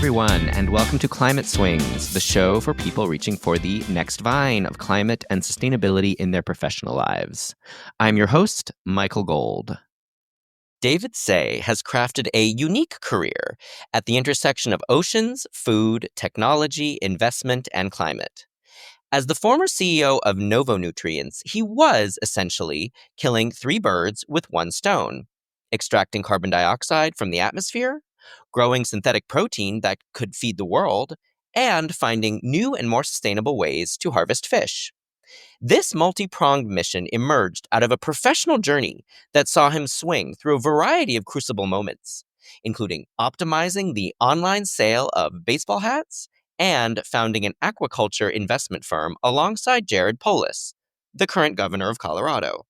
everyone, and welcome to Climate Swings, the show for people reaching for the next vine of climate and sustainability in their professional lives. I'm your host, Michael Gold. David Say has crafted a unique career at the intersection of oceans, food, technology, investment, and climate. As the former CEO of NovoNutrients, he was essentially killing three birds with one stone: extracting carbon dioxide from the atmosphere, growing synthetic protein that could feed the world, and finding new and more sustainable ways to harvest fish. This multi-pronged mission emerged out of a professional journey that saw him swing through a variety of crucible moments, including optimizing the online sale of baseball hats and founding an aquaculture investment firm alongside Jared Polis, the current governor of Colorado.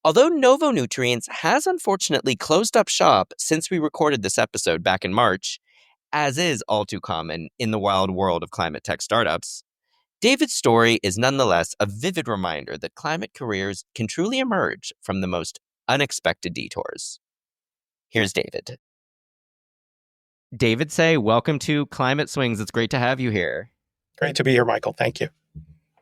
Although NovoNutrients has unfortunately closed up shop since we recorded this episode back in March, as is all too common in the wild world of climate tech startups, David's story is nonetheless a vivid reminder that climate careers can truly emerge from the most unexpected detours. Here's David. David Say, welcome to Climate Swings. It's great to have you here. Great to be here, Michael. Thank you.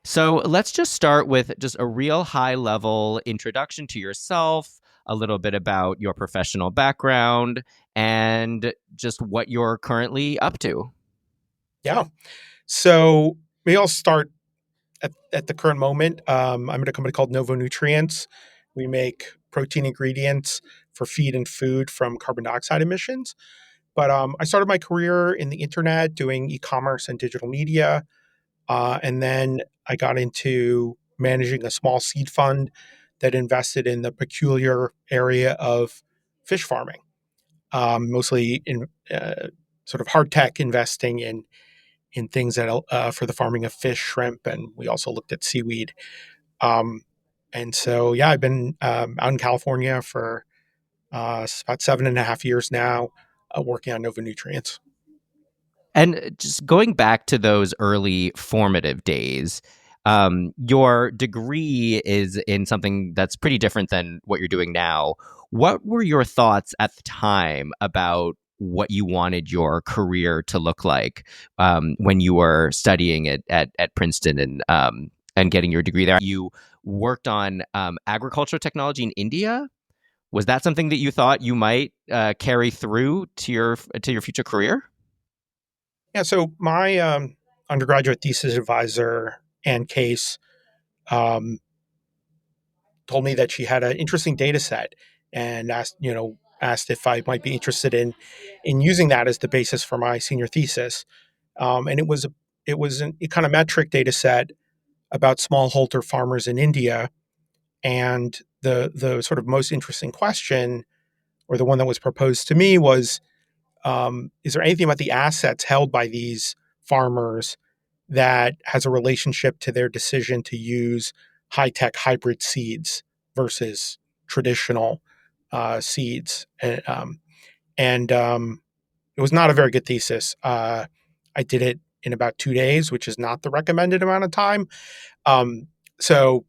So let's just start with just a real high-level introduction to yourself, a little bit about your professional background, and just what you're currently up to. Yeah. So maybe I'll start at the current moment. I'm at a company called NovoNutrients. We make protein ingredients for feed and food from carbon dioxide emissions. But I started my career in the internet doing e-commerce and digital media. And then I got into managing a small seed fund that invested in the peculiar area of fish farming, mostly in sort of hard tech investing in things that for the farming of fish, shrimp, and we also looked at seaweed. And so, yeah, I've been out in California for about 7.5 years now, working on NovoNutrients. And just going back to those early formative days, your degree is in something that's pretty different than what you're doing now. What were your thoughts at the time about what you wanted your career to look like when you were studying at Princeton and getting your degree there? You worked on agricultural technology in India. Was that something that you thought you might carry through to your future career? Yeah, so my undergraduate thesis advisor, Ann Case, um, told me that she had an interesting data set and asked if I might be interested in using that as the basis for my senior thesis. And it was an econometric data set about smallholder farmers in India. And the sort of most interesting question, or the one that was proposed to me, was is there anything about the assets held by these farmers that has a relationship to their decision to use high-tech hybrid seeds versus traditional seeds? And it was not a very good thesis. I did it in about 2 days, which is not the recommended amount of time. So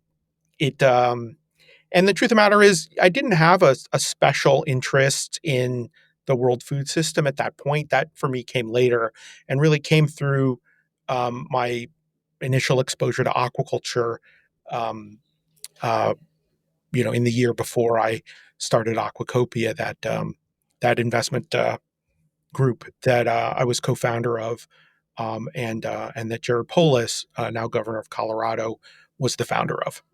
it and the truth of the matter is, I didn't have a special interest in the world food system at that point. That for me came later and really came through my initial exposure to aquaculture, um, uh, in the year before I started Aquacopia, that investment group that I was co-founder of, and that Jared Polis, now governor of Colorado, was the founder of.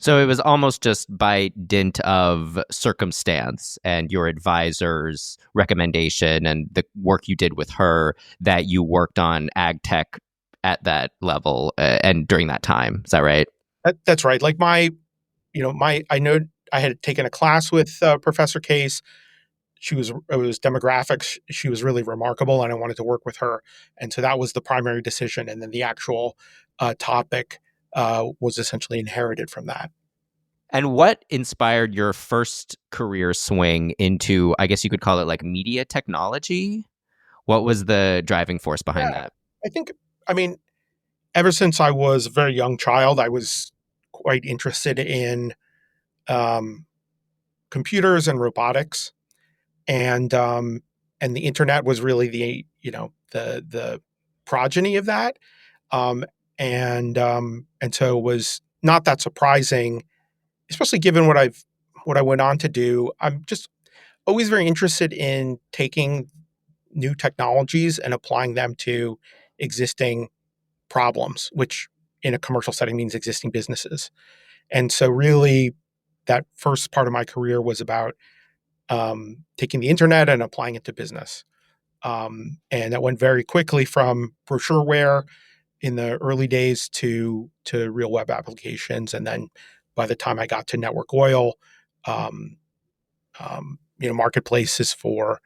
So it was almost just by dint of circumstance and your advisor's recommendation and the work you did with her that you worked on ag tech at that level and during that time. Is that right? That's right. Like I know I had taken a class with Professor Case. It was demographics. She was really remarkable, and I wanted to work with her. And so that was the primary decision. And then the actual topic was essentially inherited from that. And what inspired your first career swing into, I guess you could call it like media technology? What was the driving force behind that? I mean, ever since I was a very young child, I was quite interested in computers and robotics. And and the internet was really the progeny of that. Um, and so it was not that surprising, especially given what I went on to do. I'm just always very interested in taking new technologies and applying them to existing problems, which in a commercial setting means existing businesses. And so, really, that first part of my career was about taking the internet and applying it to business. And that went very quickly from brochureware in the early days to real web applications, and then by the time I got to network oil, um, marketplaces for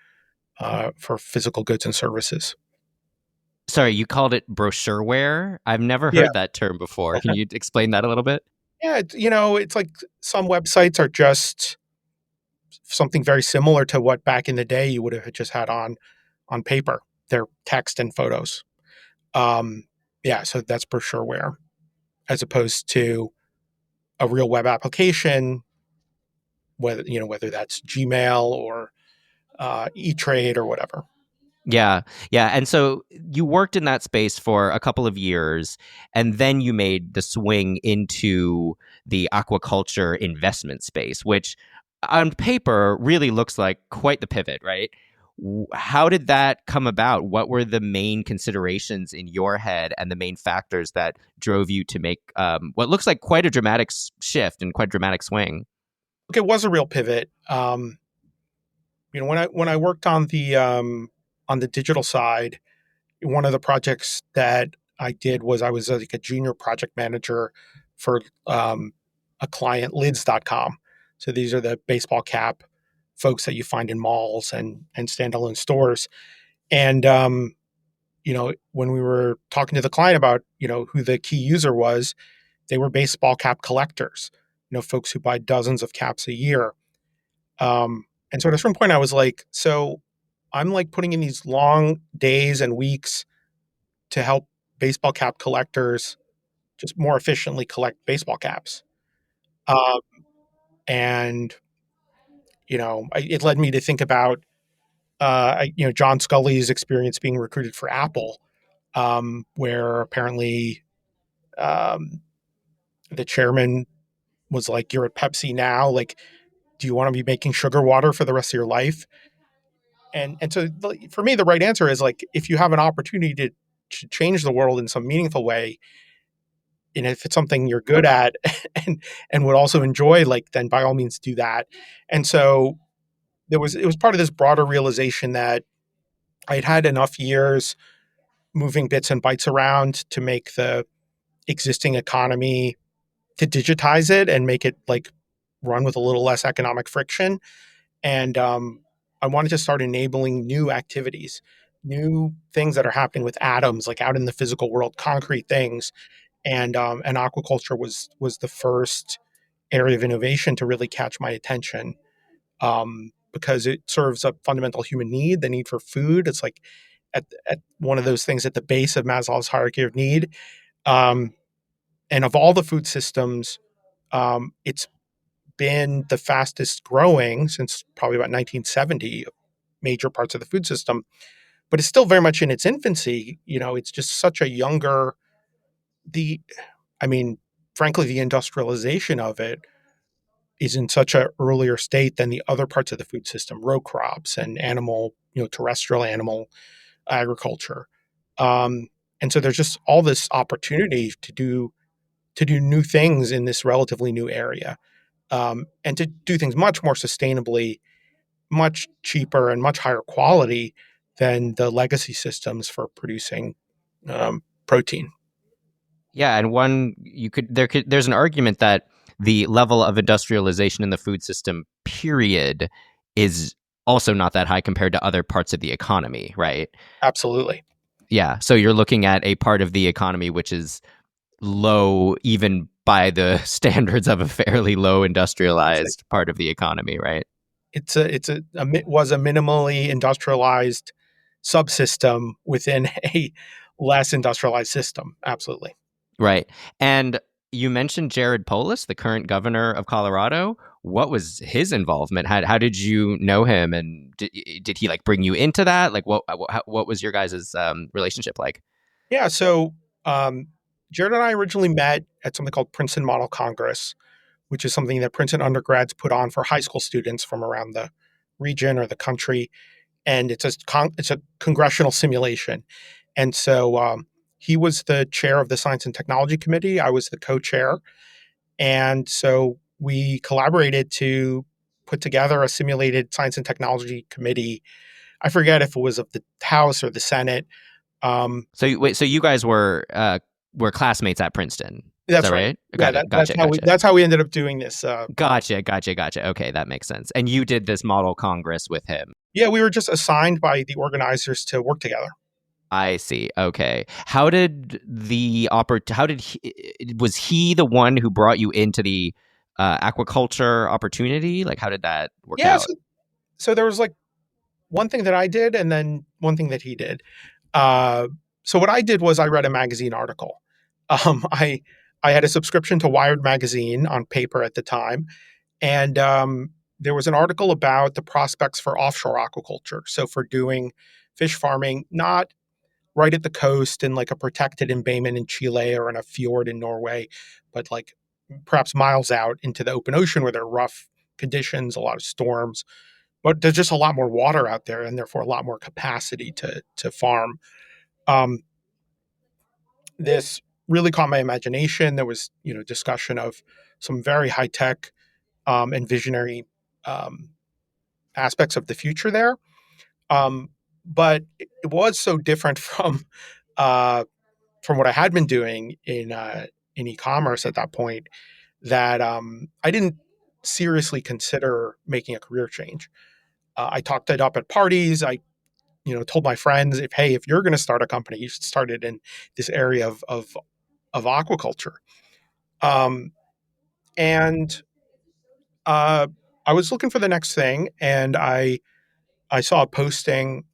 physical goods and services. Sorry, you called it brochureware? I've never Yeah, heard that term before. Can you explain that a little bit? yeah. It's like some websites are just something very similar to what back in the day you would have just had on paper. They're text and photos. Yeah, so that's brochureware as opposed to a real web application, whether that's Gmail or E-Trade or whatever. Yeah. Yeah. And so you worked in that space for a couple of years, and then you made the swing into the aquaculture investment space, which on paper really looks like quite the pivot, right? How did that come about? What were the main considerations in your head and the main factors that drove you to make what looks like quite a dramatic shift and quite a dramatic swing? Okay, it was a real pivot. When I worked on the digital side, one of the projects that I did was I was like a junior project manager for a client, lids.com. So these are the baseball cap folks that you find in malls and standalone stores. And when we were talking to the client about who the key user was, they were baseball cap collectors. Folks who buy dozens of caps a year. And so at a certain point, I was like, so I'm like putting in these long days and weeks to help baseball cap collectors just more efficiently collect baseball caps. Um, and it led me to think about John Scully's experience being recruited for Apple, where apparently um, the chairman was like, "You're at Pepsi now. Like, do you want to be making sugar water for the rest of your life?" And so for me, the right answer is like, if you have an opportunity to change the world in some meaningful way, and if it's something you're good at and would also enjoy, like, then by all means do that. And so it was part of this broader realization that I had had enough years moving bits and bytes around to make the existing economy, to digitize it and make it like run with a little less economic friction. And I wanted to start enabling new activities, new things that are happening with atoms, like out in the physical world, concrete things. And aquaculture was the first area of innovation to really catch my attention, because it serves a fundamental human need, the need for food. It's like at one of those things at the base of Maslow's hierarchy of need. Um, and of all the food systems, it's been the fastest growing since probably about 1970, major parts of the food system, but it's still very much in its infancy. It's just such a younger, the, I mean, frankly, the industrialization of it is in such an earlier state than the other parts of the food system, row crops and terrestrial animal agriculture. Um, and so there's just all this opportunity to do new things in this relatively new area, and to do things much more sustainably, much cheaper, and much higher quality than the legacy systems for producing protein. Yeah, and there's an argument that the level of industrialization in the food system period is also not that high compared to other parts of the economy, right? Absolutely. Yeah, so you're looking at a part of the economy which is low even by the standards of a fairly low industrialized part of the economy, right? Was a minimally industrialized subsystem within a less industrialized system. Absolutely. Right. And you mentioned Jared Polis, the current governor of Colorado. what was his involvement? How did you know him, and did he like bring you into that? Like what was your guys' relationship like? Yeah. So Jared and I originally met at something called Princeton Model Congress, which is something that Princeton undergrads put on for high school students from around the region or the country. And it's a congressional simulation. And so he was the chair of the Science and Technology Committee. I was the co-chair. And so we collaborated to put together a simulated Science and Technology Committee. I forget if it was of the House or the Senate. So wait, so you guys were classmates at Princeton. Is That's that right. right? Yeah, Got it. that's Gotcha. how we Gotcha. that's how we ended up doing this. Gotcha. Okay, that makes sense. And you did this model congress with him. Yeah, we were just assigned by the organizers to work together. I see. Okay. How did was he the one who brought you into the aquaculture opportunity? Like, how did that work Yeah, out? so there was like one thing that I did and then one thing that he did. Uh, so what I did was I read a magazine article. Um, I I had a subscription to Wired magazine on paper at the time, and there was an article about the prospects for offshore aquaculture. So for doing fish farming, not right at the coast in like a protected embayment in Chile or in a fjord in Norway, but like perhaps miles out into the open ocean where there are rough conditions, a lot of storms, but there's just a lot more water out there and therefore a lot more capacity to farm. Um, this really caught my imagination. There was, discussion of some very high tech and visionary um, aspects of the future there. But it was so different uh, from what I had been doing in e-commerce at that point that I didn't seriously consider making a career change. I talked it up at parties. I told my friends, if you're going to start a company, you should start it in this area of aquaculture. Um, and uh, I was looking for the next thing, and I saw a posting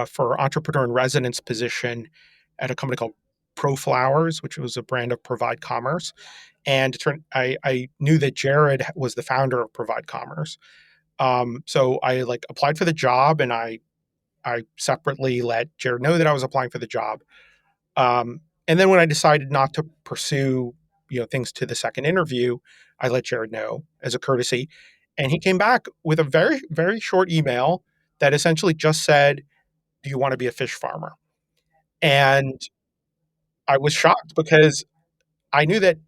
for entrepreneur in residence position at a company called Pro Flowers, which was a brand of Provide Commerce. And I knew that Jared was the founder of Provide Commerce. So I like applied for the job, and I separately let Jared know that I was applying for the job. And then when I decided not to pursue, things to the second interview, I let Jared know as a courtesy. And he came back with a very, very short email that essentially just said, "Do you want to be a fish farmer?" And I was shocked because I knew that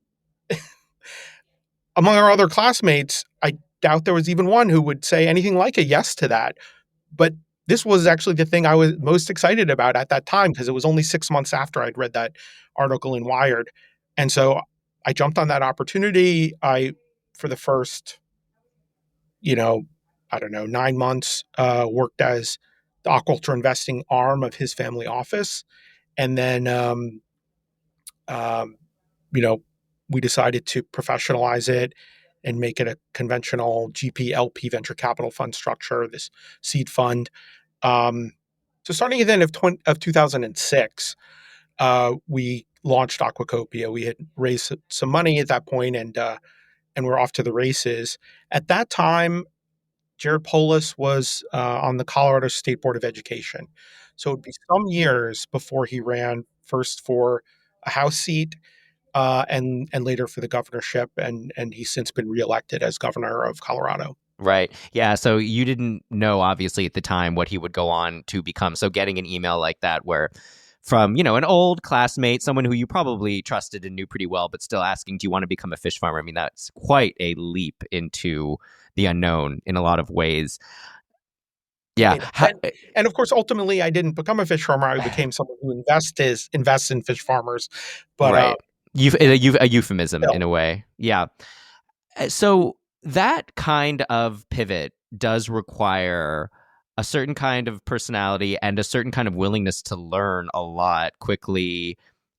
among our other classmates, I doubt there was even one who would say anything like a yes to that. But this was actually the thing I was most excited about at that time because it was only 6 months after I'd read that article in Wired. And so I jumped on that opportunity. For the first, I don't know, 9 months, worked as the aquaculture investing arm of his family office. And then, um, you know, we decided to professionalize it and make it a conventional GP LP venture capital fund structure, this seed fund. Um, so starting at the end of 2006, we launched Aquacopia. We had raised some money at that point, and we're off to the races. At that time, Jared Polis was on the Colorado State Board of Education. So it would be some years before he ran first for a House seat and later for the governorship, and he's since been reelected as governor of Colorado. Right. Yeah. So you didn't know, obviously, at the time what he would go on to become. So getting an email like that, where from, an old classmate, someone who you probably trusted and knew pretty well, but still asking, do you want to become a fish farmer? I mean, that's quite a leap into the unknown in a lot of ways. Yeah. Right. And of course, ultimately, I didn't become a fish farmer. I became someone who invests in fish farmers. But Right. A euphemism in still, a way. Yeah. So that kind of pivot does require a certain kind of personality and a certain kind of willingness to learn a lot quickly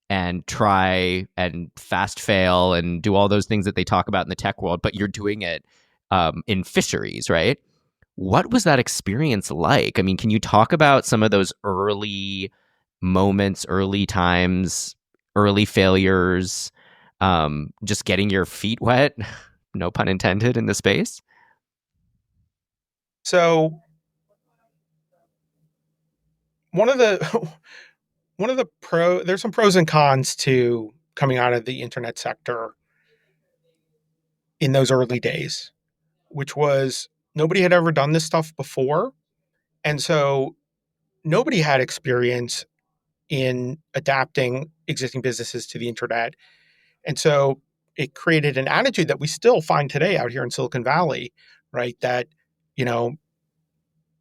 and try and fast fail and do all those things that they talk about in the tech world, but you're doing it in fisheries, right? What was that experience like? I mean, can you talk about some of those early moments, early times, early failures, just getting your feet wet? no pun intended, in the space? So one of the one of the there's some pros and cons to coming out of the internet sector in those early days, which was nobody had ever done this stuff before. And so nobody had experience in adapting existing businesses to the internet. And so it created an attitude that we still find today out here in Silicon Valley, right? That, you know,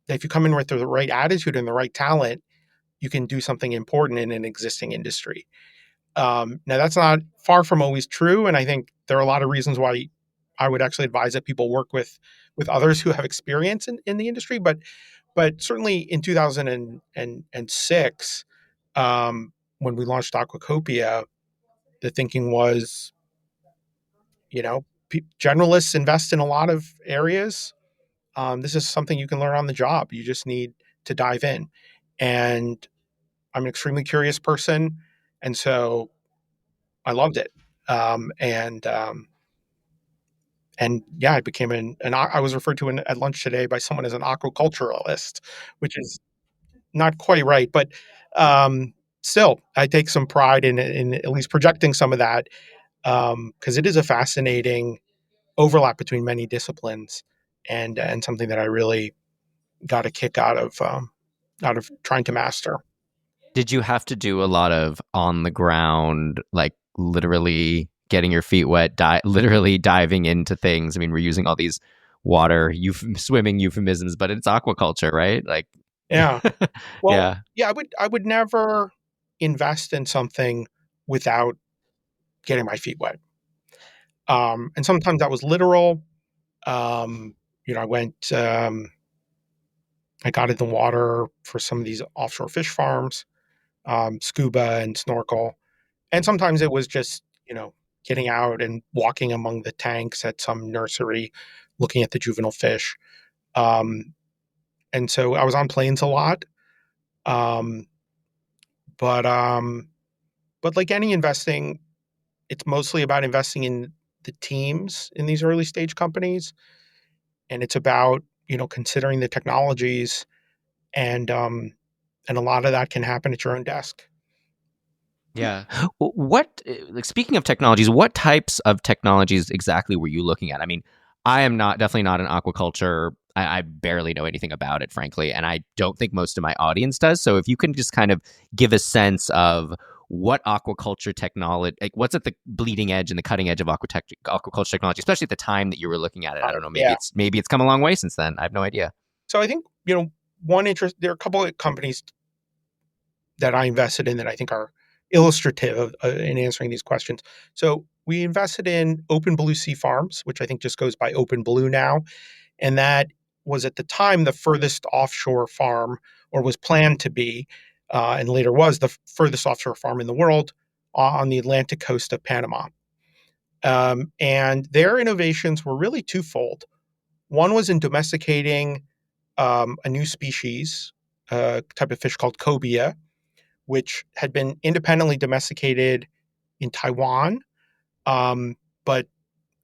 if you come in with the right attitude and the right talent, you can do something important in an existing industry. Now, that's not far from always true. And I think there are a lot of reasons why I would actually advise that people work with others who have experience in the industry. But certainly in 2006, when we launched Aquacopia, the thinking was, generalists invest in a lot of areas. This is something you can learn on the job. You just need to dive in. And I'm an extremely curious person. And so I loved it. And yeah, I became I was referred to at lunch today by someone as an aquaculturalist, which is not quite right, but still, I take some pride in at least projecting some of that because it is a fascinating overlap between many disciplines, and something that I really got a kick out of trying to master. Did you have to do a lot of on the ground, like literally getting your feet wet, literally diving into things? I mean, we're using all these swimming euphemisms, but it's aquaculture, right? Like, Yeah. Well, yeah, yeah, I would never invest in something without getting my feet wet. And sometimes that was literal. Um, I went, I got in the water for some of these offshore fish farms, scuba and snorkel. And sometimes it was just, getting out and walking among the tanks at some nursery, looking at the juvenile fish. Um, and so I was on planes a lot. Um, but like any investing, it's mostly about investing in the teams in these early stage companies, and it's about considering the technologies, and a lot of that can happen at your own desk. yeah. What, like, speaking of technologies, what types of technologies exactly were you looking at? I mean, I am definitely not an aquaculture. I barely know anything about it, frankly, and I don't think most of my audience does. So if you can just kind of give a sense of what aquaculture technology, like what's at the bleeding edge and the cutting edge of aquaculture technology, especially at the time that you were looking at it. I don't know. Yeah. Maybe it's come a long way since then. I have no idea. So I think there are a couple of companies that I invested in that I think are illustrative in answering these questions. So we invested in Open Blue Sea Farms, which I think just goes by Open Blue now, and that was at the time the furthest offshore farm, or was planned to be, and later was the furthest offshore farm in the world on the Atlantic coast of Panama. And their innovations were really twofold. One was in domesticating a new species, a type of fish called cobia, which had been independently domesticated in Taiwan. But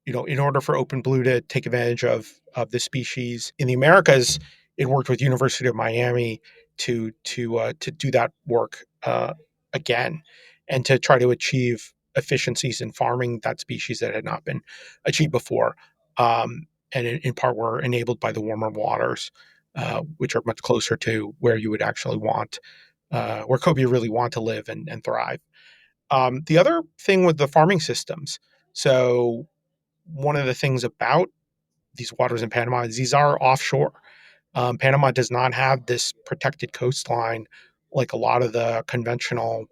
in order for Open Blue to take advantage of the species in the Americas, it worked with University of Miami to do that work again, and to try to achieve efficiencies in farming that species that had not been achieved before, and in part were enabled by the warmer waters, which are much closer to where you would actually want, where cobia really want to live and thrive. The other thing with the farming systems, so one of the things about these waters in Panama is these are offshore. Panama does not have this protected coastline like a lot of the conventional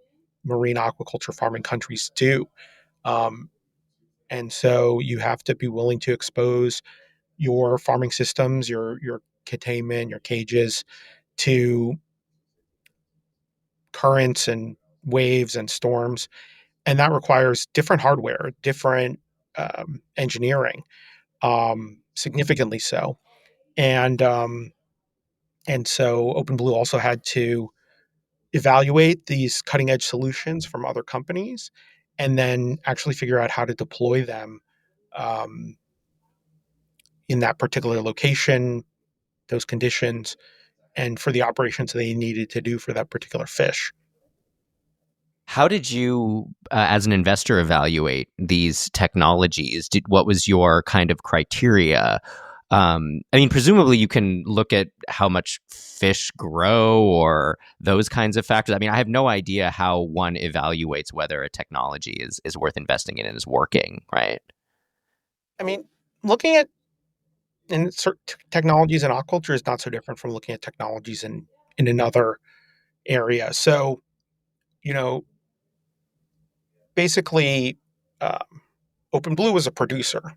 marine aquaculture farming countries do. Um, and so you have to be willing to expose your farming systems, your containment, your cages, to currents and waves and storms, and that requires different hardware, different engineering, significantly so. And and so OpenBlue also had to evaluate these cutting edge solutions from other companies, and then actually figure out how to deploy them, um, in that particular location, those conditions, and for the operations they needed to do for that particular fish. How did you, as an investor, evaluate these technologies? What was your kind of criteria? I mean, presumably you can look at how much fish grow or those kinds of factors. I mean, I have no idea how one evaluates whether a technology is worth investing in and is working, right? I mean, looking at and certain technologies in aquaculture is not so different from looking at technologies in another area. So, you know, basically, um, Open Blue was a producer,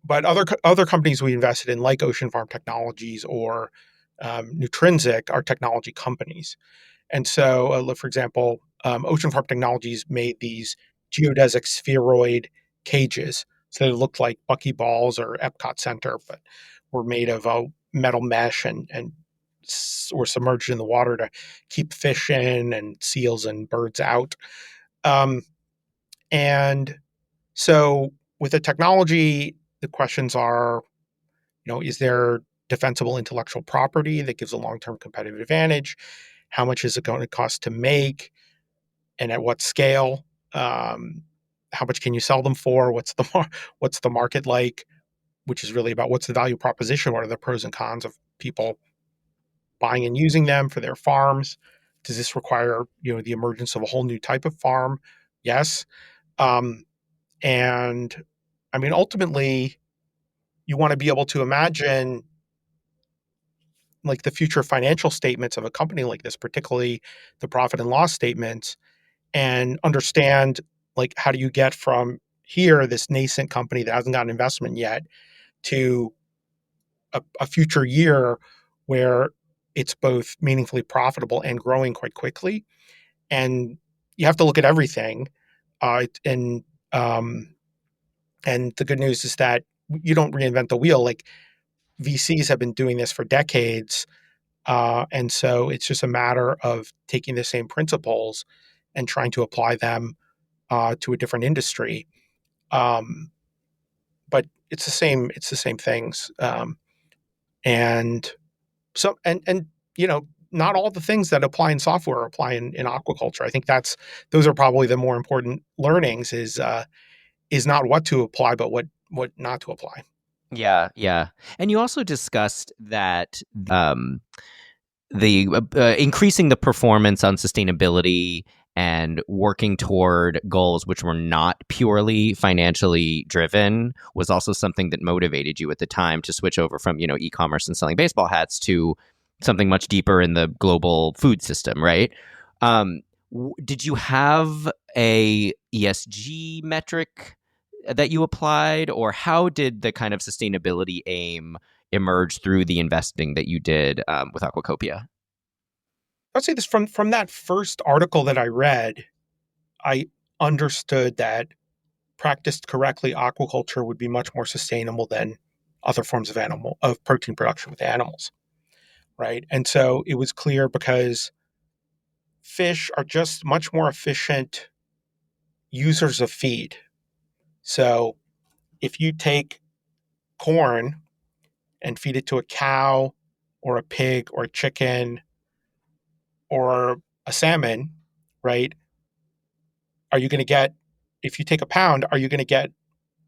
but other companies we invested in, like Ocean Farm Technologies or Nutrinsic, are technology companies. And so, for example, Ocean Farm Technologies made these geodesic spheroid cages. So they looked like buckyballs or Epcot Center, but were made of metal mesh and were submerged in the water to keep fish in and seals and birds out. Um, and so with the technology, the questions are, is there defensible intellectual property that gives a long-term competitive advantage? How much is it going to cost to make, and at what scale? Um, how much can you sell them for? What's the market like? Which is really about what's the value proposition? What are the pros and cons of people buying and using them for their farms? Does this require the emergence of a whole new type of farm? Yes. Um, and I mean, ultimately, you want to be able to imagine like the future financial statements of a company like this, particularly the profit and loss statements, and understand like how do you get from here, this nascent company that hasn't got an investment yet, to a future year where it's both meaningfully profitable and growing quite quickly. And you have to look at everything. Uh, and um, and the good news is that you don't reinvent the wheel. Like VCs have been doing this for decades. And so it's just a matter of taking the same principles and trying to apply them to a different industry. Um, but it's the same things. And so, and, not all the things that apply in software apply in aquaculture. I think those are probably the more important learnings is not what to apply, but what not to apply. Yeah, yeah. And you also discussed that the increasing the performance on sustainability and working toward goals which were not purely financially driven was also something that motivated you at the time to switch over from e-commerce and selling baseball hats to something much deeper in the global food system, right? um, did you have a ESG metric that you applied, or how did the kind of sustainability aim emerge through the investing that you did with Aquacopia? I'll say this from that first article that I read, I understood that practiced correctly, aquaculture would be much more sustainable than other forms of protein production with animals, right? And so it was clear because fish are just much more efficient users of feed. So if you take corn and feed it to a cow or a pig or a chicken or a salmon, right? Are you going to get, if you take a pound, are you going to get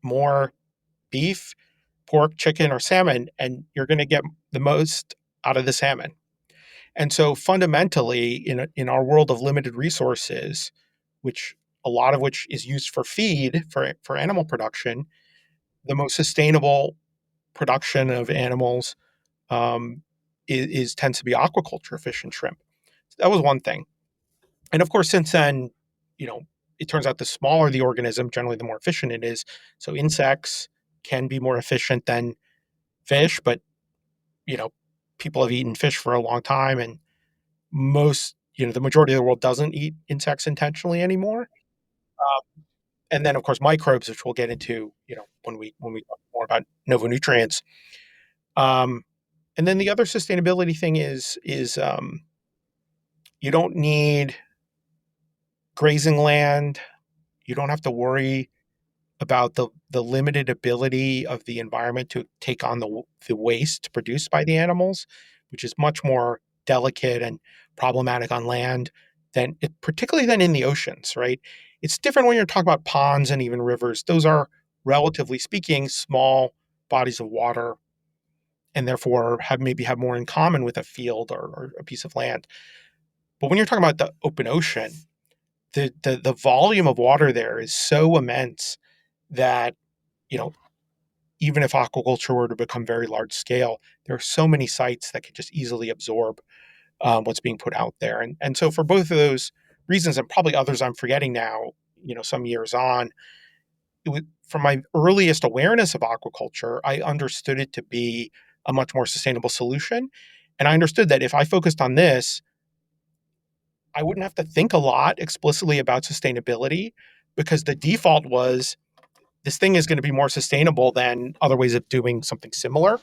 more beef, pork, chicken, or salmon? And you're going to get the most out of the salmon. And so fundamentally, in our world of limited resources, which a lot of which is used for feed for animal production, the most sustainable production of animals tends to be aquaculture, fish and shrimp. So that was one thing. And of course, since then, you know, it turns out the smaller the organism, generally the more efficient it is. So insects can be more efficient than fish, but you know, people have eaten fish for a long time, and the majority of the world doesn't eat insects intentionally anymore. And then, of course, microbes, which we'll get into, when we talk more about NovoNutrients. Um, and then the other sustainability thing is you don't need grazing land. You don't have to worry about the limited ability of the environment to take on the waste produced by the animals, which is much more delicate and problematic on land particularly than in the oceans, right? It's different when you're talking about ponds and even rivers. Those are, relatively speaking, small bodies of water and therefore maybe have more in common with a field or a piece of land. But when you're talking about the open ocean, the volume of water there is so immense that, you know, even if aquaculture were to become very large scale, there are so many sites that could just easily absorb what's being put out there. And so for both of those reasons, and probably others I'm forgetting now, some years on, from my earliest awareness of aquaculture, I understood it to be a much more sustainable solution. And I understood that if I focused on this, I wouldn't have to think a lot explicitly about sustainability because the default was this thing is going to be more sustainable than other ways of doing something similar.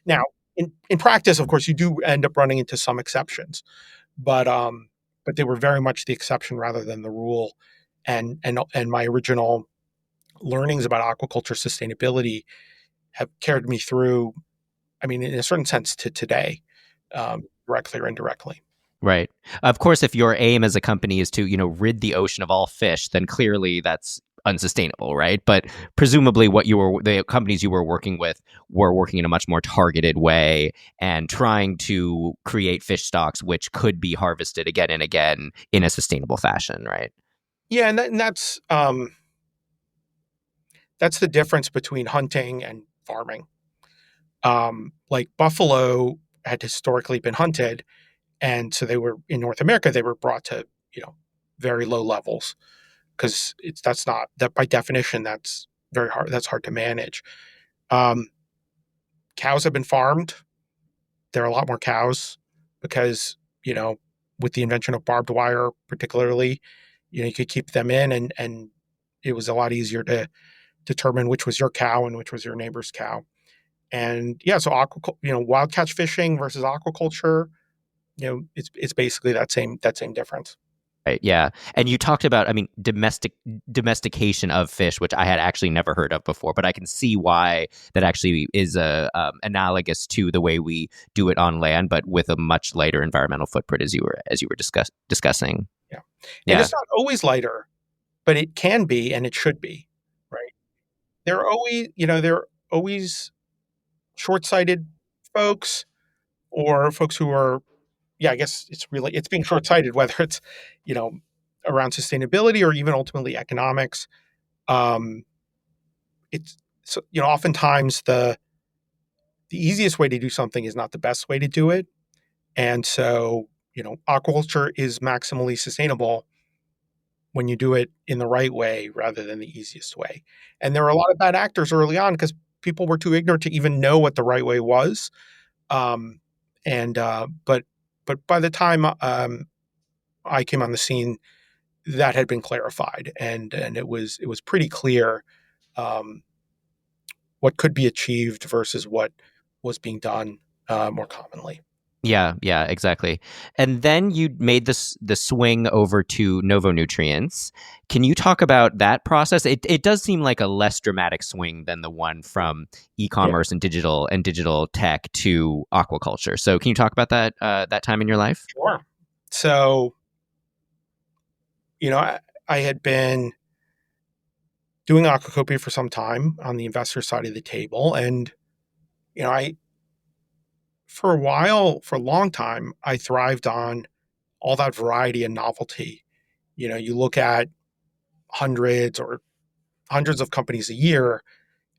Now, in practice, of course, you do end up running into some exceptions, but they were very much the exception rather than the rule. And my original learnings about aquaculture sustainability have carried me through, I mean, in a certain sense, to today, directly or indirectly. Right. Of course, if your aim as a company is to, rid the ocean of all fish, then clearly that's unsustainable, right? But presumably the companies you were working with were working in a much more targeted way and trying to create fish stocks which could be harvested again and again in a sustainable fashion, right? Yeah, and that's the difference between hunting and farming. Like buffalo had historically been hunted, and so they were in North America. They were brought to very low levels because that's not that by definition that's very hard. That's hard to manage. Um, Cows have been farmed. There are a lot more cows because with the invention of barbed wire, particularly, you could keep them in, and it was a lot easier to determine which was your cow and which was your neighbor's cow. And yeah, so wild catch fishing versus aquaculture, it's basically that same difference. Right. Yeah. And you talked about, domestication of fish, which I had actually never heard of before, but I can see why that actually is analogous to the way we do it on land, but with a much lighter environmental footprint, as you were discussing. Yeah, and Yeah. it's not always lighter, but it can be, and it should be, right? There are always short-sighted folks or folks who are, yeah, I guess it's being short-sighted, whether it's, you know, around sustainability or even ultimately economics. Um, it's so, oftentimes the easiest way to do something is not the best way to do it. And so, aquaculture is maximally sustainable when you do it in the right way rather than the easiest way. And there were a lot of bad actors early on because people were too ignorant to even know what the right way was. Um, but by the time I came on the scene, that had been clarified, and it was pretty clear um, what could be achieved versus what was being done more commonly. Yeah, yeah, exactly. And then you made the swing over to NovoNutrients. Can you talk about that process? It does seem like a less dramatic swing than the one from Yeah, e-commerce and digital tech to aquaculture. So can you talk about that time in your life? sure. So, I had been doing aquacopia for some time on the investor side of the table, and I for a while, for a long time, I thrived on all that variety and novelty. You look at hundreds or hundreds of companies a year,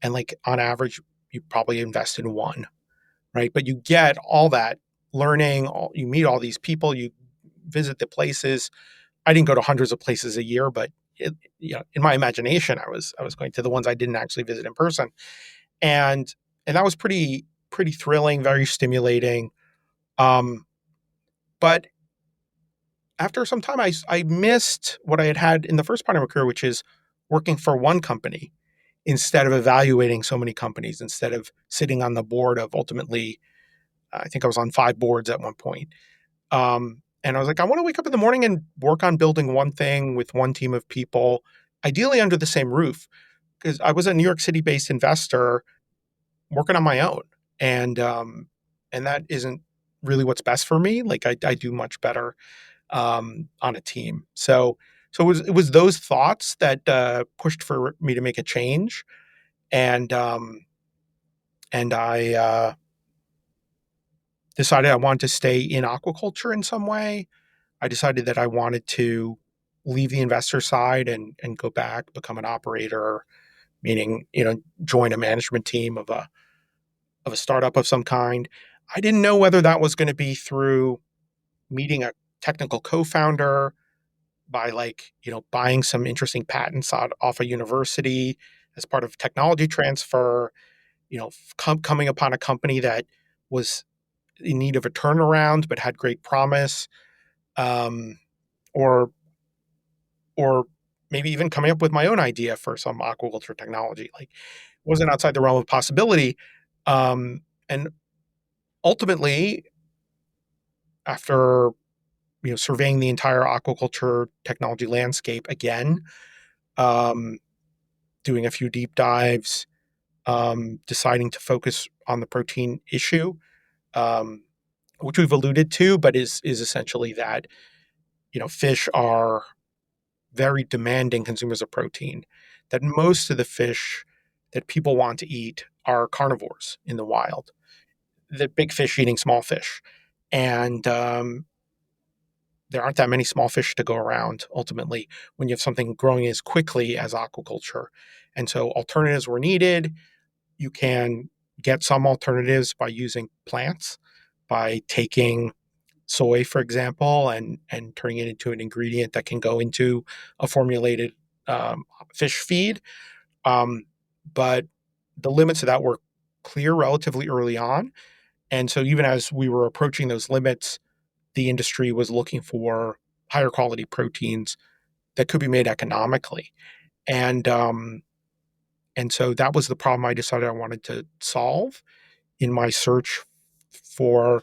and like on average, you probably invest in one, right? But you get all that learning, you meet all these people, you visit the places. I didn't go to hundreds of places a year, but in my imagination, I was going to the ones I didn't actually visit in person, and that was pretty thrilling, very stimulating. Um, but after some time, I missed what I had in the first part of my career, which is working for one company instead of evaluating so many companies, instead of sitting on the board of ultimately, I think I was on 5 boards at one point. And I was like, I want to wake up in the morning and work on building one thing with one team of people, ideally under the same roof. because I was a New York City based investor working on my own, and that isn't really what's best for me. Like I do much better on a team. So it was those thoughts that pushed for me to make a change, and I decided I wanted to stay in aquaculture in some way. I decided that I wanted to leave the investor side and go back, become an operator, meaning join a management team of a startup of some kind. I didn't know whether that was going to be through meeting a technical co-founder, by buying some interesting patents off a university as part of technology transfer, coming upon a company that was in need of a turnaround but had great promise, um, or or maybe even coming up with my own idea for some aquaculture technology. Like, wasn't outside the realm of possibility. And ultimately, after surveying the entire aquaculture technology landscape again, um, doing a few deep dives, deciding to focus on the protein issue, um, which we've alluded to, but is essentially that fish are very demanding consumers of protein. That most of the fish that people want to eat are carnivores in the wild. The big fish eating small fish, and there aren't that many small fish to go around ultimately when you have something growing as quickly as aquaculture. And so alternatives were needed. You can get some alternatives by using plants, by taking soy, for example, and turning it into an ingredient that can go into a formulated fish feed. Um, but the limits of that were clear relatively early on. And so even as we were approaching those limits, the industry was looking for higher quality proteins that could be made economically. And so that was the problem I decided I wanted to solve in my search for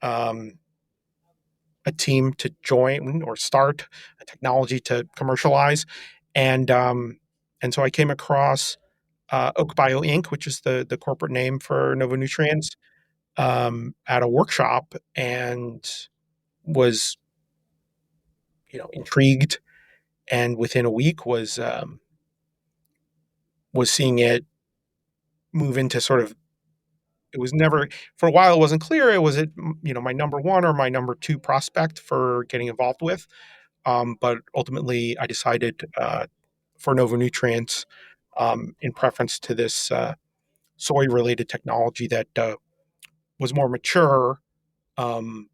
um, a team to join or start a technology to commercialize. And so I came across Oak Bio Inc., which is the corporate name for NovoNutrients, at a workshop, and was intrigued, and within a week was seeing it move into sort of, it was never, for a while it wasn't clear, it was it my number one or my number two prospect for getting involved with. But ultimately I decided for NovoNutrients, in preference to this soy related technology that was more mature, um,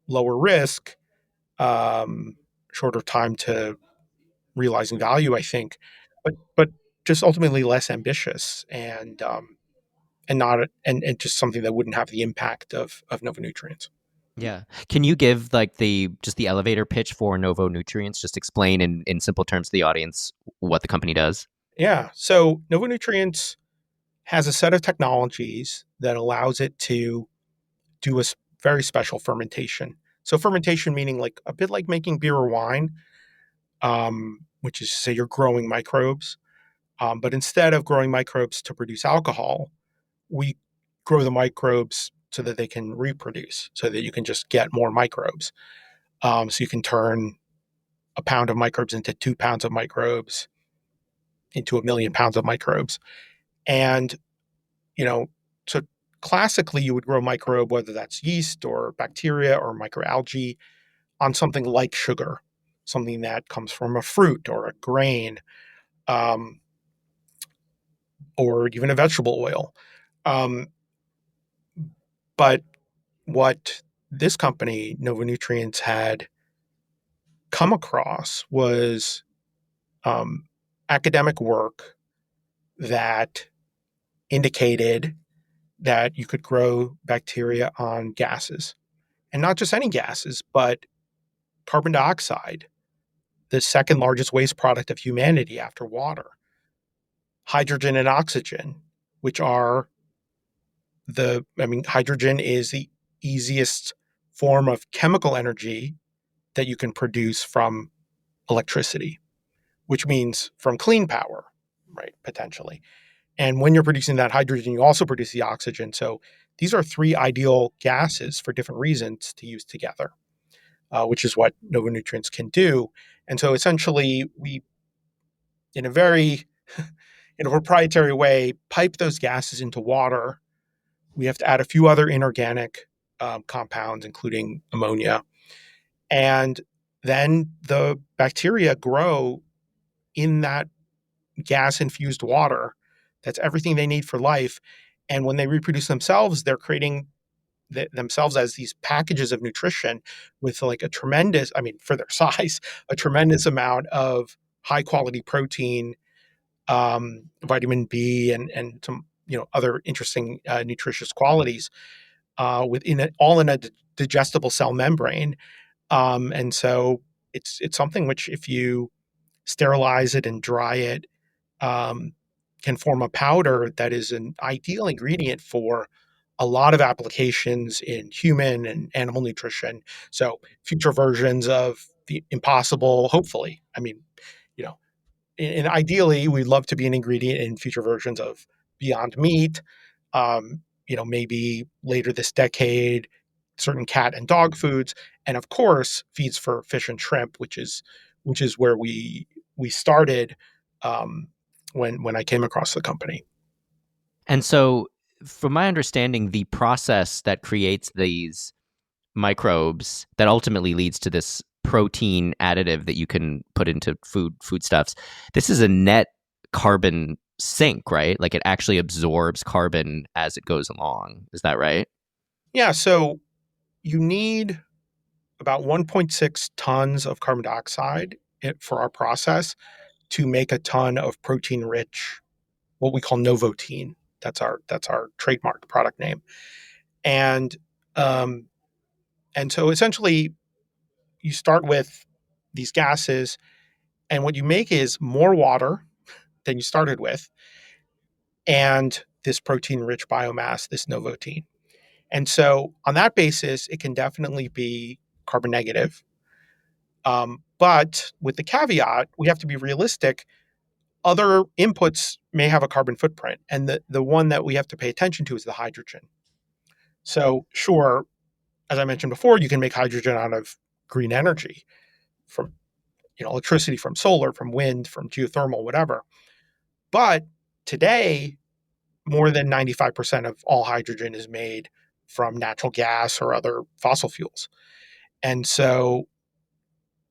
lower risk, um, shorter time to realizing value, I think, but just ultimately less ambitious, and not and just something that wouldn't have the impact of NovoNutrients. Yeah. Can you give like the elevator pitch for Novo Nutrients? Just explain in simple terms to the audience what the company does. Yeah. So NovoNutrients has a set of technologies that allows it to do a very special fermentation. So fermentation meaning like a bit like making beer or wine, which is to say you're growing microbes. But instead of growing microbes to produce alcohol, we grow the microbes so that they can reproduce, so that you can just get more microbes. So you can turn a pound of microbes into 2 pounds of microbes, into 1 million pounds of microbes. And, you know, so classically you would grow microbe, whether that's yeast or bacteria or microalgae, on something like sugar, something that comes from a fruit or a grain, um, or even a vegetable oil. Um, but what this company, NovoNutrients, had come across was um, academic work that indicated that you could grow bacteria on gases, and not just any gases, but carbon dioxide, the second largest waste product of humanity after water, hydrogen and oxygen, which are hydrogen is the easiest form of chemical energy that you can produce from electricity, which means from clean power. right? Potentially. And when you're producing that hydrogen, you also produce the oxygen. So these are three ideal gases for different reasons to use together, which is what NovoNutrients can do. And so essentially, we, in a very in a proprietary way, pipe those gases into water. We have to add a few other inorganic compounds, including ammonia. And then the bacteria grow in that gas infused water. That's everything they need for life. And when they reproduce themselves, they're creating themselves as these packages of nutrition with like a tremendous, I mean, for their size, a tremendous amount of high quality protein, vitamin B, and some other interesting nutritious qualities within it, all in a digestible cell membrane. And so it's something which, if you sterilize it and dry it, um, can form a powder that is an ideal ingredient for a lot of applications in human and animal nutrition. So future versions of the Impossible, hopefully. I mean, you know, and ideally, we'd love to be an ingredient in future versions of Beyond Meat. Maybe later this decade, certain cat and dog foods, and of course, feeds for fish and shrimp, which is where we started when I came across the company. And so, from my understanding, the process that creates these microbes that ultimately leads to this protein additive that you can put into foodstuffs, this is a net carbon sink, right? Like it actually absorbs carbon as it goes along. Is that right? Yeah, so you need about 1.6 tons of carbon dioxide for our process to make a ton of protein rich, what we call Novotein. That's our trademark product name. And um, and so essentially you start with these gases, and what you make is more water than you started with, and this protein rich biomass, this Novotein. And so on that basis, it can definitely be carbon negative. But with the caveat, we have to be realistic. Other inputs may have a carbon footprint, and the one that we have to pay attention to is the hydrogen. So, sure, as I mentioned before, you can make hydrogen out of green energy from electricity from solar, from wind, from geothermal, whatever. But today, more than 95% of all hydrogen is made from natural gas or other fossil fuels. And so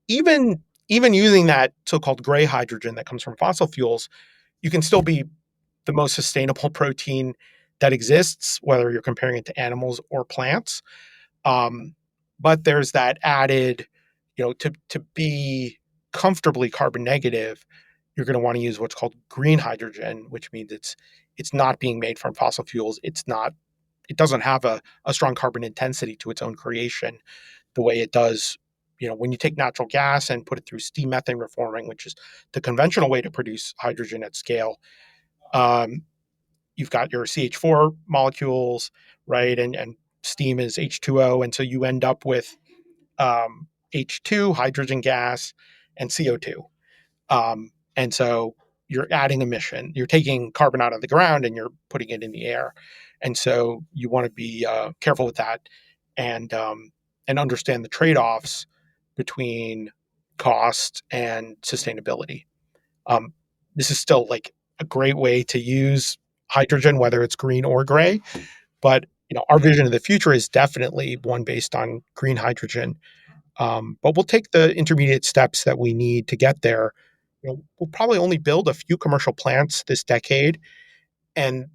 even using that so-called gray hydrogen that comes from fossil fuels, you can still be the most sustainable protein that exists, whether you're comparing it to animals or plants. Um, but there's that added, to be comfortably carbon negative, you're going to want to use what's called green hydrogen, which means it's not being made from fossil fuels. It doesn't have a strong carbon intensity to its own creation the way it does. When you take natural gas and put it through steam methane reforming, which is the conventional way to produce hydrogen at scale, um, you've got your CH4 molecules, right? And steam is H2O. And so you end up with H2, hydrogen gas, and CO2. And so you're adding emission. You're taking carbon out of the ground and you're putting it in the air. And so you want to be careful with that, and understand the trade-offs between cost and sustainability. Um, this is still like a great way to use hydrogen, whether it's green or gray. But our vision of the future is definitely one based on green hydrogen. But we'll take the intermediate steps that we need to get there. We'll probably only build a few commercial plants this decade, and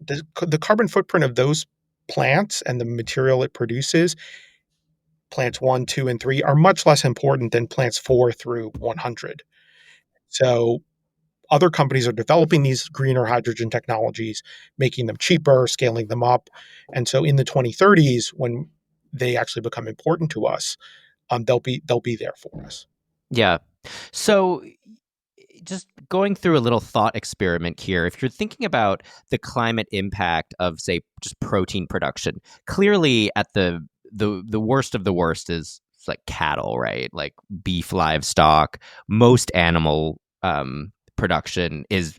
the carbon footprint of those plants and the material it produces, plants 1, 2, and 3, are much less important than plants 4 through 100. So other companies are developing these greener hydrogen technologies, making them cheaper, scaling them up. And so in the 2030s, when they actually become important to us, they'll be there for us. Yeah. So just going through a little thought experiment here, if you're thinking about the climate impact of, say, just protein production, clearly at the worst of the worst is like cattle, right? Like beef livestock, most animal production is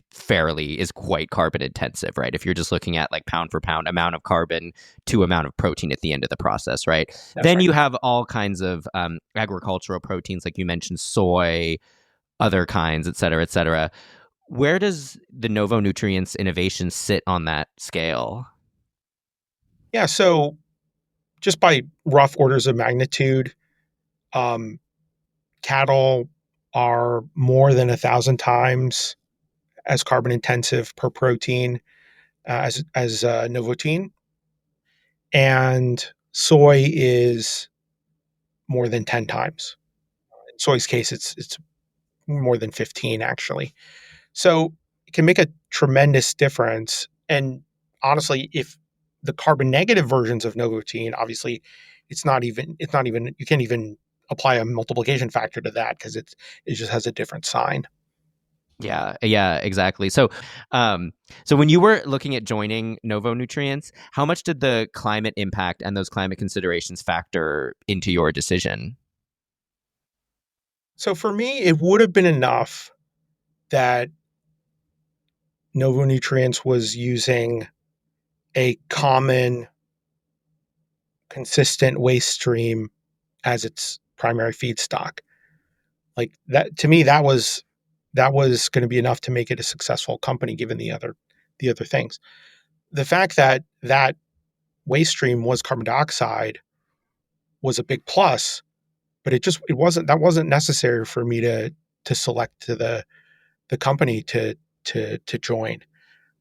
quite carbon intensive, right? If you're just looking at like pound for pound amount of carbon to amount of protein at the end of the process, right? That's Then right. you have all kinds of agricultural proteins, like you mentioned, soy, other kinds, et cetera, et cetera. Where does the NovoNutrients innovation sit on that scale? Yeah. So just by rough orders of magnitude, um, cattle are more than 1,000 times as carbon intensive per protein as Novotein, and soy is more than 10 times. In soy's case, it's more than 15 actually. So it can make a tremendous difference. And honestly, if the carbon negative versions of Novotein, obviously, it's not even you can't even apply a multiplication factor to that because it just has a different sign. Yeah, yeah, exactly. So when you were looking at joining Novo Nutrients, how much did the climate impact and those climate considerations factor into your decision? So for me, it would have been enough that Novo Nutrients was using a common, consistent waste stream as its primary feedstock. Like that to me, that was going to be enough to make it a successful company, given the other things. The fact that that waste stream was carbon dioxide was a big plus, but it wasn't necessary for me to select the company to join.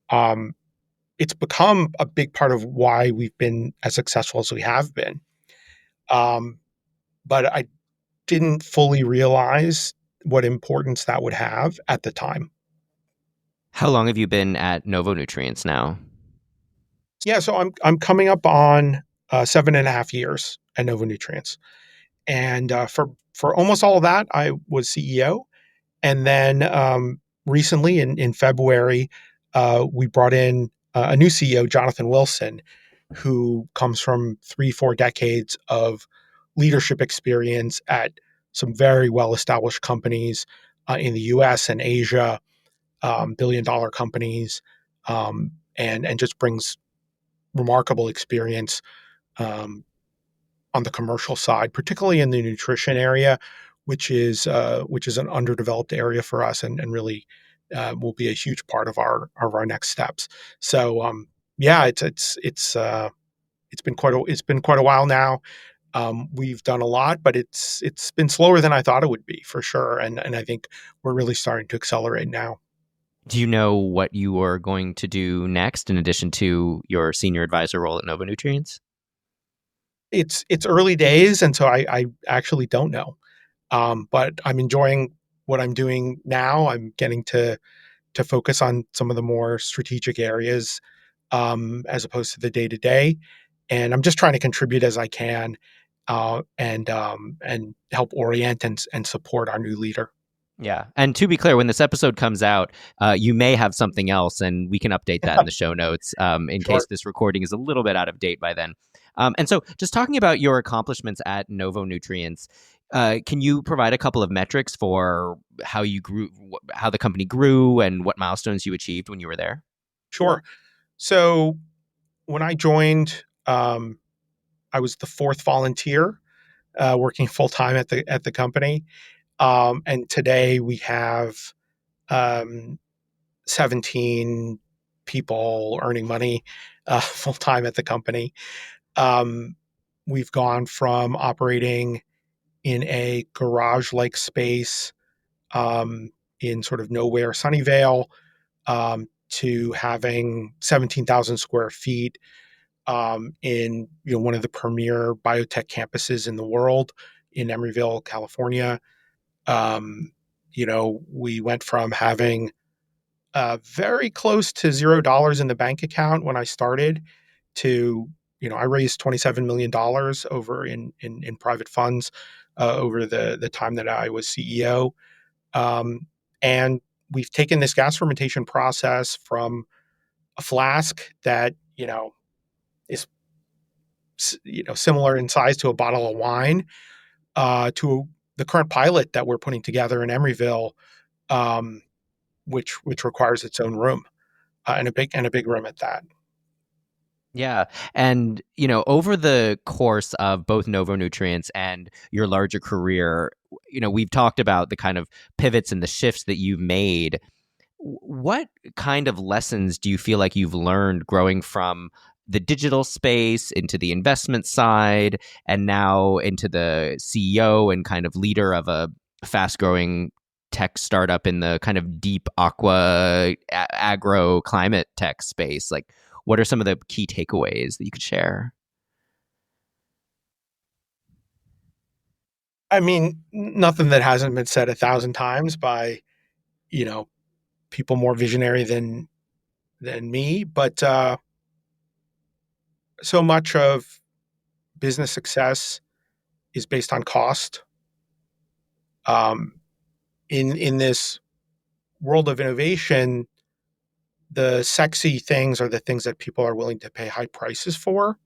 Um, it's become a big part of why we've been as successful as we have been. Um, but I didn't fully realize what importance that would have at the time. How long have you been at Novo Nutrients now? Yeah, so I'm coming up on 7.5 years at NovoNutrients, and for almost all of that, I was CEO, and then recently in February, we brought in a new CEO, Jonathan Wilson, who comes from 3-4 decades of leadership experience at some very well established companies in the U.S. and Asia, billion-dollar companies, and just brings remarkable experience um, on the commercial side, particularly in the nutrition area, which is an underdeveloped area for us, and really will be a huge part of our next steps. So yeah, it's been quite a while now. We've done a lot, but it's been slower than I thought it would be for sure, and I think we're really starting to accelerate now. Do you know what you are going to do next in addition to your senior advisor role at Novo Nutrients? It's early days, and so I actually don't know. But I'm enjoying what I'm doing now. I'm getting to focus on some of the more strategic areas as opposed to the day to day, and I'm just trying to contribute as I can and help orient and support our new leader. Yeah. And to be clear, when this episode comes out, you may have something else, and we can update that in the show notes in Sure, case this recording is a little bit out of date by then. And so, just talking about your accomplishments at Novo Nutrients, can you provide a couple of metrics for how you grew, how the company grew, and what milestones you achieved when you were there? sure. So when I joined, I was the fourth volunteer working full time at the company, and today we have um, 17 people earning money full time at the company. Um, we've gone from operating in a garage like space in sort of nowhere Sunnyvale to having 17,000 square feet in one of the premier biotech campuses in the world in Emeryville, California. Um, we went from having very close to $0 in the bank account when I started to, I raised $27 million over in private funds over the time that I was CEO. And we've taken this gas fermentation process from a flask that, is, similar in size to a bottle of wine to the current pilot that we're putting together in Emeryville. Um, which requires its own room, and a big room at that. Yeah. And, over the course of both NovoNutrients and your larger career, we've talked about the kind of pivots and the shifts that you've made. What kind of lessons do you feel like you've learned growing from the digital space into the investment side and now into the CEO and kind of leader of a fast growing tech startup in the kind of deep agro climate tech space? Like, what are some of the key takeaways that you could share? I mean, nothing that hasn't been said 1,000 times by, you know, people more visionary than me, but so much of business success is based on cost. Um, in this world of innovation, the sexy things are the things that people are willing to pay high prices for,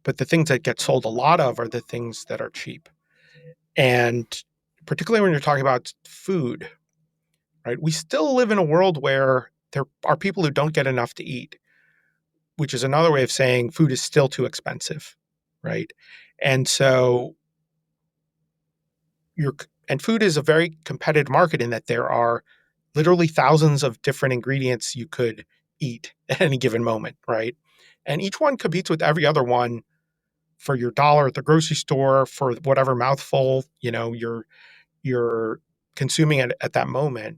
but the things that get sold a lot of are the things that are cheap. And particularly when you're talking about food, right? We still live in a world where there are people who don't get enough to eat, which is another way of saying food is still too expensive, right? And so you're and food is a very competitive market in that there are literally thousands of different ingredients you could eat at any given moment, right? And each one competes with every other one for your dollar at the grocery store, for whatever mouthful, you're consuming at that moment.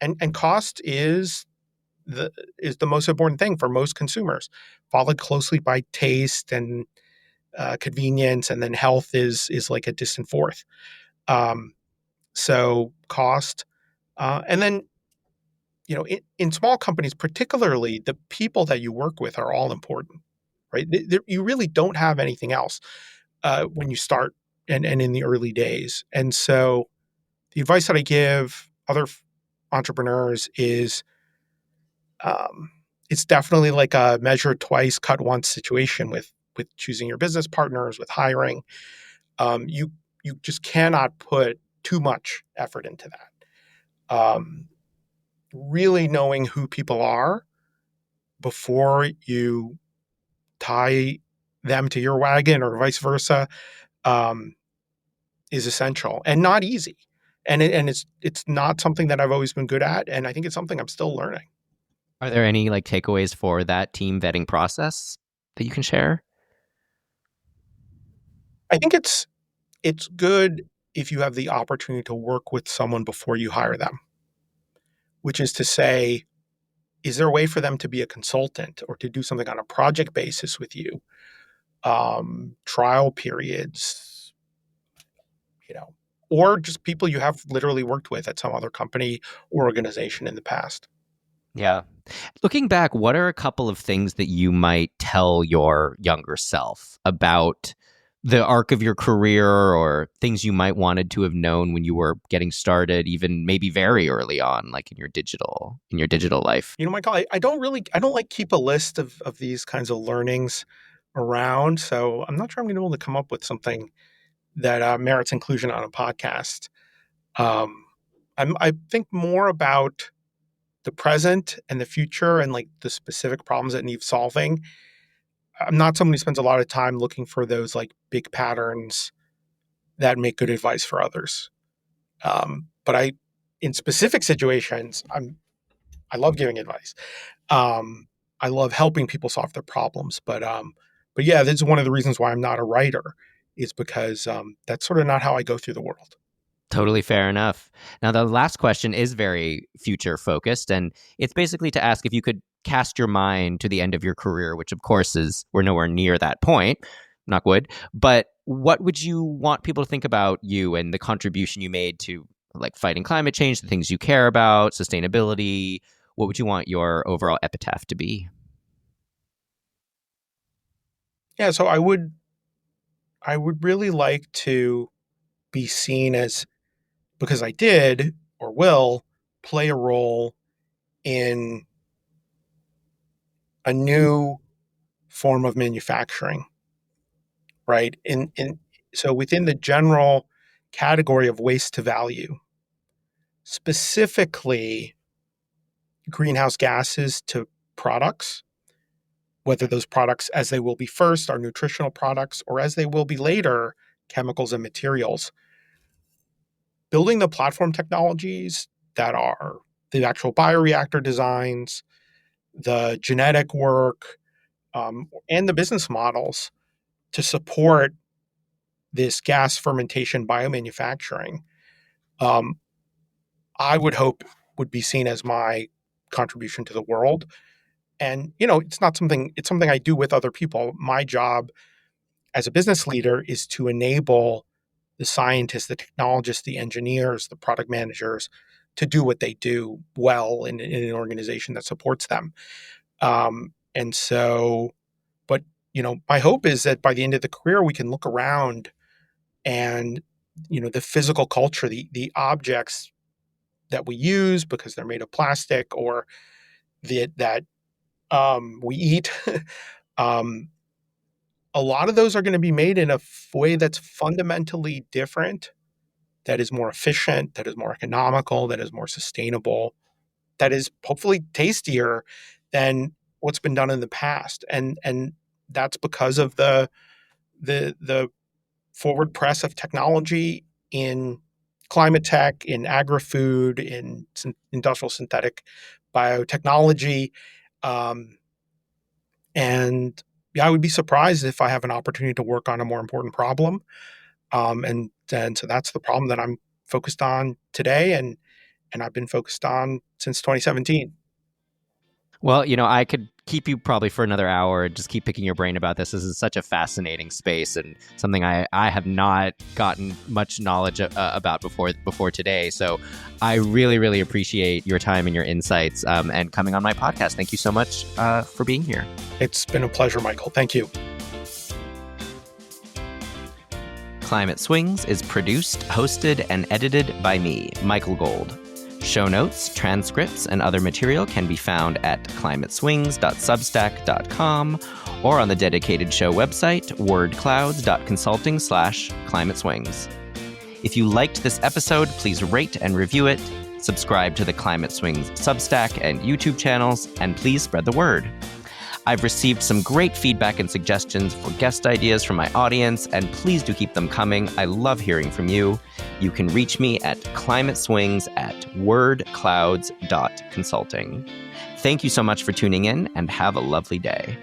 And cost the is the most important thing for most consumers, followed closely by taste and convenience, and then health is like a distant fourth. Um, so cost, and then in small companies, particularly, the people that you work with are all important, right? You really don't have anything else when you start and in the early days. And so the advice that I give other entrepreneurs is um, it's definitely like a measure twice, cut once situation with choosing your business partners, with hiring. You just cannot put too much effort into that. Really knowing who people are before you tie them to your wagon or vice versa um, is essential and not easy. And it's not something that I've always been good at, and I think it's something I'm still learning. Are there any like takeaways for that team vetting process that you can share? I think it's good if you have the opportunity to work with someone before you hire them, which is to say, is there a way for them to be a consultant or to do something on a project basis with you? Trial periods, you know, or just people you have literally worked with at some other company or organization in the past. Yeah. Looking back, what are a couple of things that you might tell your younger self about the arc of your career or things you might wanted to have known when you were getting started, even maybe very early on, like in your digital life? Michael, I don't like keep a list of these kinds of learnings around. So I'm not sure I'm going to be able to come up with something that merits inclusion on a podcast. Um, I think more about the present and the future and like the specific problems that need solving. I'm not someone who spends a lot of time looking for those like big patterns that make good advice for others. But in specific situations, I love giving advice. Um, I love helping people solve their problems. But yeah, this is one of the reasons why I'm not a writer, is because that's sort of not how I go through the world. Totally fair enough. Now, the last question is very future focused, and it's basically to ask if you could cast your mind to the end of your career, which of course is we're nowhere near that point, knock wood. But what would you want people to think about you and the contribution you made to like fighting climate change, the things you care about, sustainability? What would you want your overall epitaph to be? Yeah, so I would really like to be seen as, because I did or will play a role in a new form of manufacturing, right? In so within the general category of waste to value, specifically greenhouse gases to products, whether those products, as they will be first, are nutritional products, or as they will be later, chemicals and materials. Building the platform technologies that are the actual bioreactor designs, the genetic work, and the business models to support this gas fermentation biomanufacturing, um, I would hope would be seen as my contribution to the world. And, it's something I do with other people. My job as a business leader is to enable the scientists, the technologists, the engineers, the product managers to do what they do well in an organization that supports them. And so, but, my hope is that by the end of the career, we can look around and, the physical culture, the objects that we use because they're made of plastic or that we eat, um, a lot of those are going to be made in a way that's fundamentally different, that is more efficient, that is more economical, that is more sustainable, that is hopefully tastier than what's been done in the past. And that's because of the forward press of technology in climate tech, in agri-food, in industrial synthetic biotechnology. Um, and yeah, I would be surprised if I have an opportunity to work on a more important problem. And so that's the problem that I'm focused on today, and I've been focused on since 2017. Well, I could keep you probably for another hour and just keep picking your brain about this. This is such a fascinating space and something I have not gotten much knowledge about before today. So I really, really appreciate your time and your insights and coming on my podcast. Thank you so much for being here. It's been a pleasure, Michael. Thank you. Climate Swings is produced, hosted, and edited by me, Michael Gold. Show notes, transcripts, and other material can be found at climateswings.substack.com or on the dedicated show website, wordclouds.consulting/climateswings. If you liked this episode, please rate and review it, subscribe to the Climate Swings Substack and YouTube channels, and please spread the word. I've received some great feedback and suggestions for guest ideas from my audience, and please do keep them coming. I love hearing from you. You can reach me at climateswings@wordclouds.consulting. Thank you so much for tuning in, and have a lovely day.